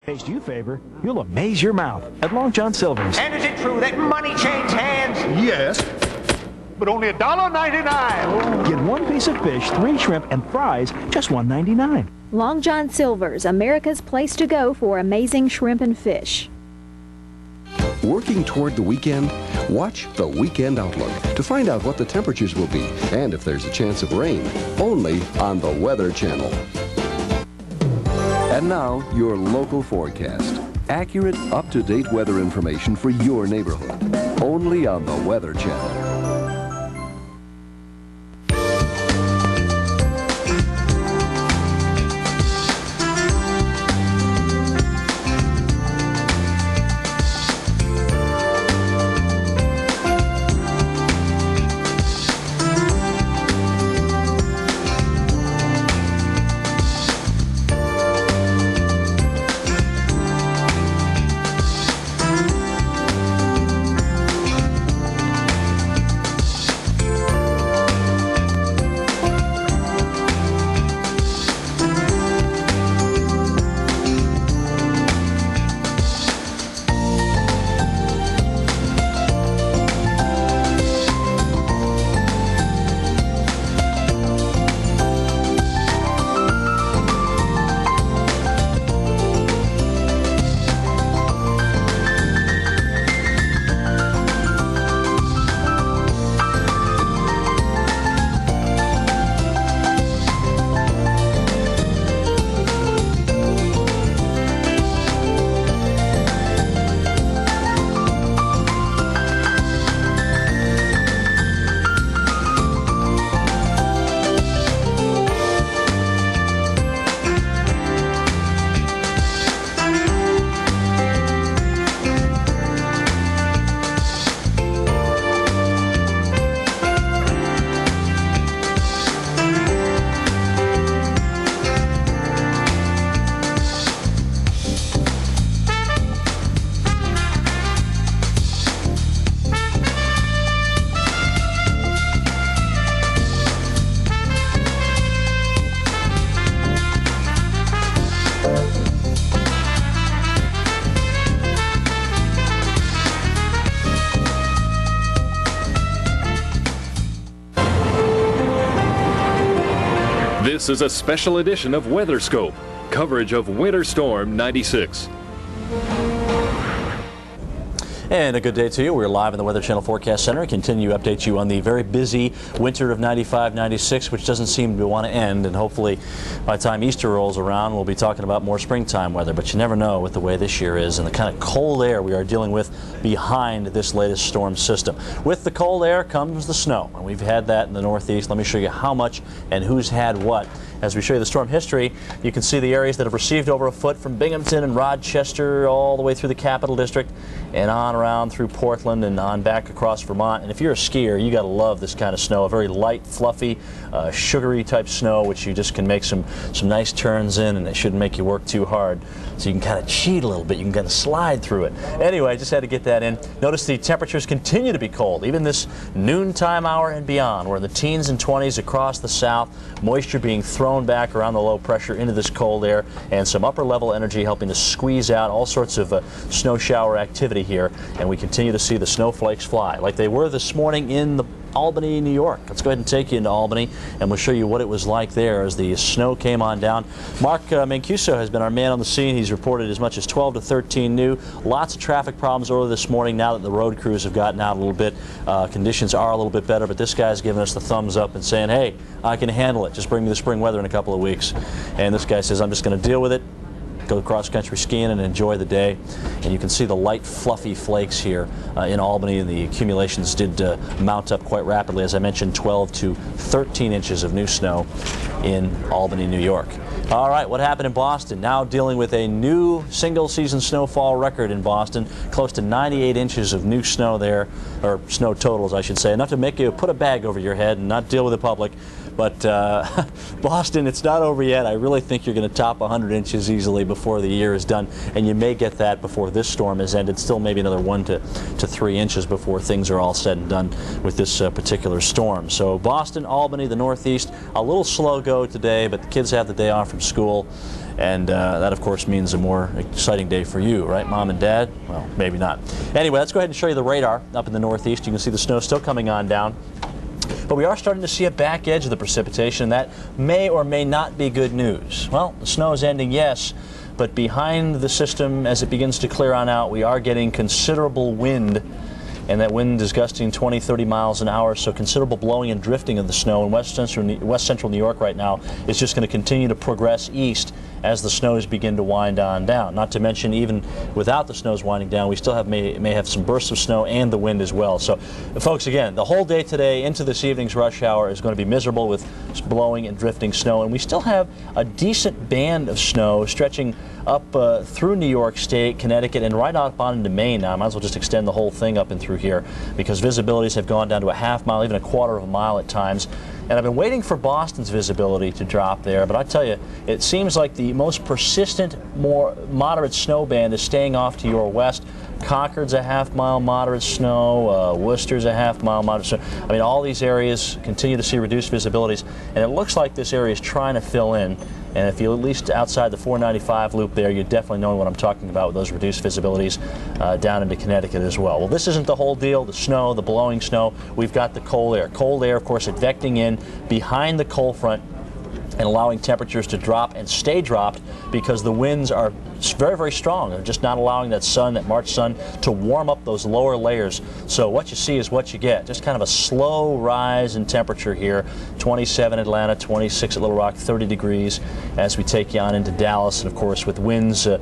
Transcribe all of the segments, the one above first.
taste you favor, you'll amaze your mouth at Long John Silver's. And is it true that money changed hands? Yes, but only $1.99. Get one piece of fish, 3 shrimp, and fries, just $1.99. Long John Silver's, America's place to go for amazing shrimp and fish. Working toward the weekend? Watch the Weekend Outlook to find out what the temperatures will be and if there's a chance of rain, only on the Weather Channel. And now, your local forecast. Accurate, up-to-date weather information for your neighborhood, only on the Weather Channel. This is a special edition of WeatherScope, coverage of Winter Storm 96. And a good day to you. We're live in the Weather Channel Forecast Center. Continue to update you on the very busy winter of 95-96, which doesn't seem to want to end. And hopefully by the time Easter rolls around, we'll be talking about more springtime weather. But you never know with the way this year is and the kind of cold air we are dealing with behind this latest storm system. With the cold air comes the snow. And we've had that in the Northeast. Let me show you how much and who's had what. As we show you the storm history, you can see the areas that have received over a foot from Binghamton and Rochester all the way through the Capital District and on around through Portland and on back across Vermont. And if you're a skier, you got to love this kind of snow, a very light, fluffy, sugary type snow, which you just can make some nice turns in, and it shouldn't make you work too hard. So you can kind of cheat a little bit. You can kind of slide through it. Anyway, I just had to get that in. Notice the temperatures continue to be cold, even this noontime hour and beyond. We're in the teens and 20s across the south. Moisture being thrown back around the low pressure into this cold air, and some upper level energy helping to squeeze out all sorts of snow shower activity here. And we continue to see the snowflakes fly like they were this morning in the Albany, New York. Let's go ahead and take you into Albany, and we'll show you what it was like there as the snow came on down. Mark Mancuso has been our man on the scene. He's reported as much as 12 to 13 new. Lots of traffic problems early this morning. Now that the road crews have gotten out a little bit, conditions are a little bit better, but this guy's giving us the thumbs up and saying, hey, I can handle it. Just bring me the spring weather in a couple of weeks. And this guy says, I'm just going to deal with it. Go cross-country skiing and enjoy the day. And you can see the light, fluffy flakes here in Albany, and the accumulations did mount up quite rapidly. As I mentioned, 12 to 13 inches of new snow in Albany, New York. All right, what happened in Boston? Now dealing with a new single-season snowfall record in Boston, close to 98 inches of new snow there, or snow totals, I should say, enough to make you put a bag over your head and not deal with the public. But Boston, it's not over yet. I really think you're going to top 100 inches easily before the year is done, and you may get that before this storm has ended. Still maybe another 1 to 3 inches before things are all said and done with this particular storm. So Boston, Albany, the Northeast, a little slow go today, but the kids have the day off from school. And that, of course, means a more exciting day for you, right, Mom and Dad? Well, maybe not. Anyway, let's go ahead and show you the radar up in the Northeast. You can see the snow still coming on down. But we are starting to see a back edge of the precipitation. That may or may not be good news. Well, the snow is ending, yes, but behind the system, as it begins to clear on out, we are getting considerable wind. And that wind is gusting 20, 30 miles an hour, so considerable blowing and drifting of the snow in west central New York right now is just going to continue to progress east as the snows begin to wind on down. Not to mention, even without the snows winding down, we still may have some bursts of snow and the wind as well. So, folks, again, the whole day today into this evening's rush hour is going to be miserable with blowing and drifting snow, and we still have a decent band of snow stretching up through New York State, Connecticut, and right up on into Maine now. I might as well just extend the whole thing up and through here because visibilities have gone down to a half mile, even a quarter of a mile at times. And I've been waiting for Boston's visibility to drop there, but I tell you, it seems like the most persistent, more moderate snow band is staying off to your west. Concord's a half-mile moderate snow, Worcester's a half-mile moderate snow. I mean, all these areas continue to see reduced visibilities, and it looks like this area is trying to fill in. And if you're at least outside the 495 loop there, you definitely know what I'm talking about with those reduced visibilities down into Connecticut as well. Well, this isn't the whole deal, the snow, the blowing snow. We've got the cold air. Cold air, of course, advecting in behind the cold front and allowing temperatures to drop and stay dropped because the winds are very, very strong. They're just not allowing that sun, that March sun, to warm up those lower layers. So what you see is what you get. Just kind of a slow rise in temperature here. 27 Atlanta, 26 at Little Rock, 30 degrees as we take you on into Dallas. And of course with winds, a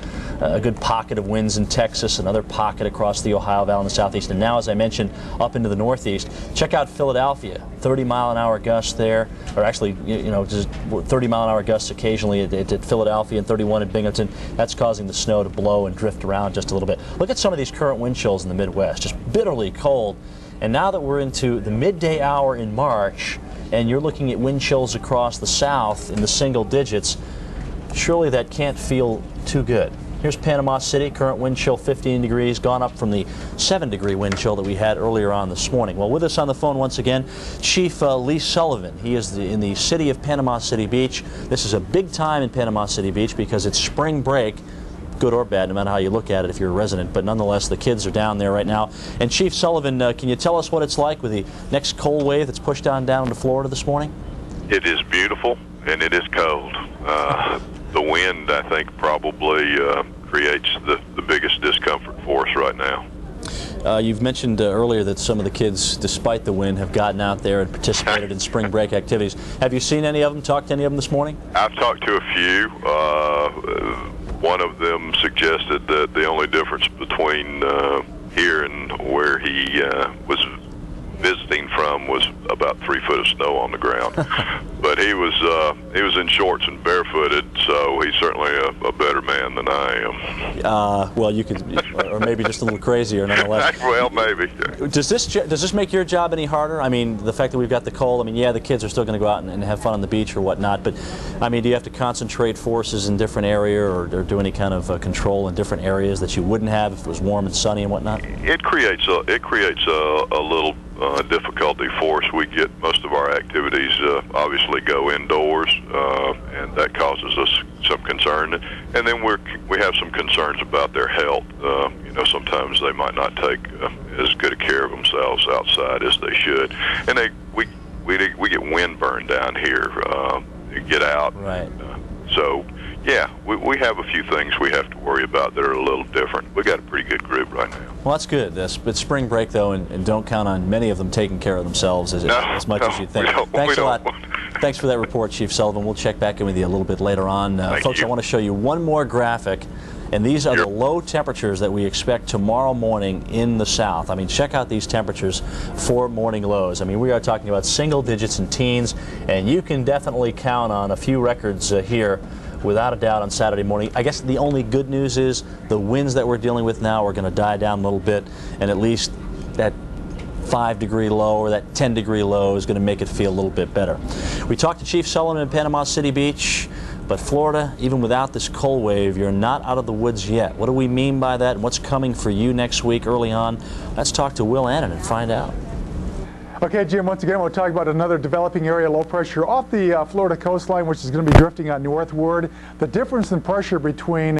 good pocket of winds in Texas, another pocket across the Ohio Valley in the southeast. And now, as I mentioned, up into the northeast. Check out Philadelphia. 30-mile-an-hour gusts there, or actually, you know, just 30-mile-an-hour gusts occasionally at Philadelphia and 31 at Binghamton. That's causing the snow to blow and drift around just a little bit. Look at some of these current wind chills in the Midwest, just bitterly cold. And now that we're into the midday hour in March, and you're looking at wind chills across the south in the single digits, surely that can't feel too good. Here's Panama City, current wind chill 15 degrees, gone up from the 7-degree wind chill that we had earlier on this morning. Well, with us on the phone once again, Chief Lee Sullivan. He is in the city of Panama City Beach. This is a big time in Panama City Beach because it's spring break, good or bad, no matter how you look at it if you're a resident. But nonetheless, the kids are down there right now. And Chief Sullivan, can you tell us what it's like with the next cold wave that's pushed down into Florida this morning? It is beautiful, and it is cold. The wind, I think, probably creates the biggest discomfort for us right now. You've mentioned earlier that some of the kids, despite the wind, have gotten out there and participated in spring break activities. Have you seen any of them, talked to any of them this morning? I've talked to a few. One of them suggested that the only difference between here and where he was visiting from was about 3 foot of snow on the ground. But he was in shorts and barefooted, so he's certainly a better man than I am. Well, you could, or maybe just a little crazier, nonetheless. Well, maybe. Does this make your job any harder? I mean, the fact that we've got the cold. I mean, yeah, the kids are still going to go out and have fun on the beach or whatnot, but I mean, do you have to concentrate forces in different area or do any kind of control in different areas that you wouldn't have if it was warm and sunny and whatnot? It creates a little difficulty for us. We get most of our activities obviously go indoors, and that causes us some concern. And then we have some concerns about their health. You know, sometimes they might not take as good a care of themselves outside as they should, and we get windburn down here. Get out, right? So. Yeah, we have a few things we have to worry about that are a little different. We got a pretty good group right now. Well, that's good. It's spring break, though, and don't count on many of them taking care of themselves as much as you think. Thanks a lot. Thanks for that report, Chief Sullivan. We'll check back in with you a little bit later on. Folks, I want to show you one more graphic, and these are the low temperatures that we expect tomorrow morning in the south. I mean, check out these temperatures for morning lows. I mean, we are talking about single digits and teens, and you can definitely count on a few records here without a doubt on Saturday morning. I guess the only good news is the winds that we're dealing with now are going to die down a little bit, and at least that 5-degree low or that 10-degree low is going to make it feel a little bit better. We talked to Chief Sullivan in Panama City Beach, but Florida, even without this cold wave, you're not out of the woods yet. What do we mean by that, and what's coming for you next week early on? Let's talk to Will Annan and find out. Okay, Jim, once again, we'll talk about another developing area low pressure off the Florida coastline, which is going to be drifting northward. The difference in pressure between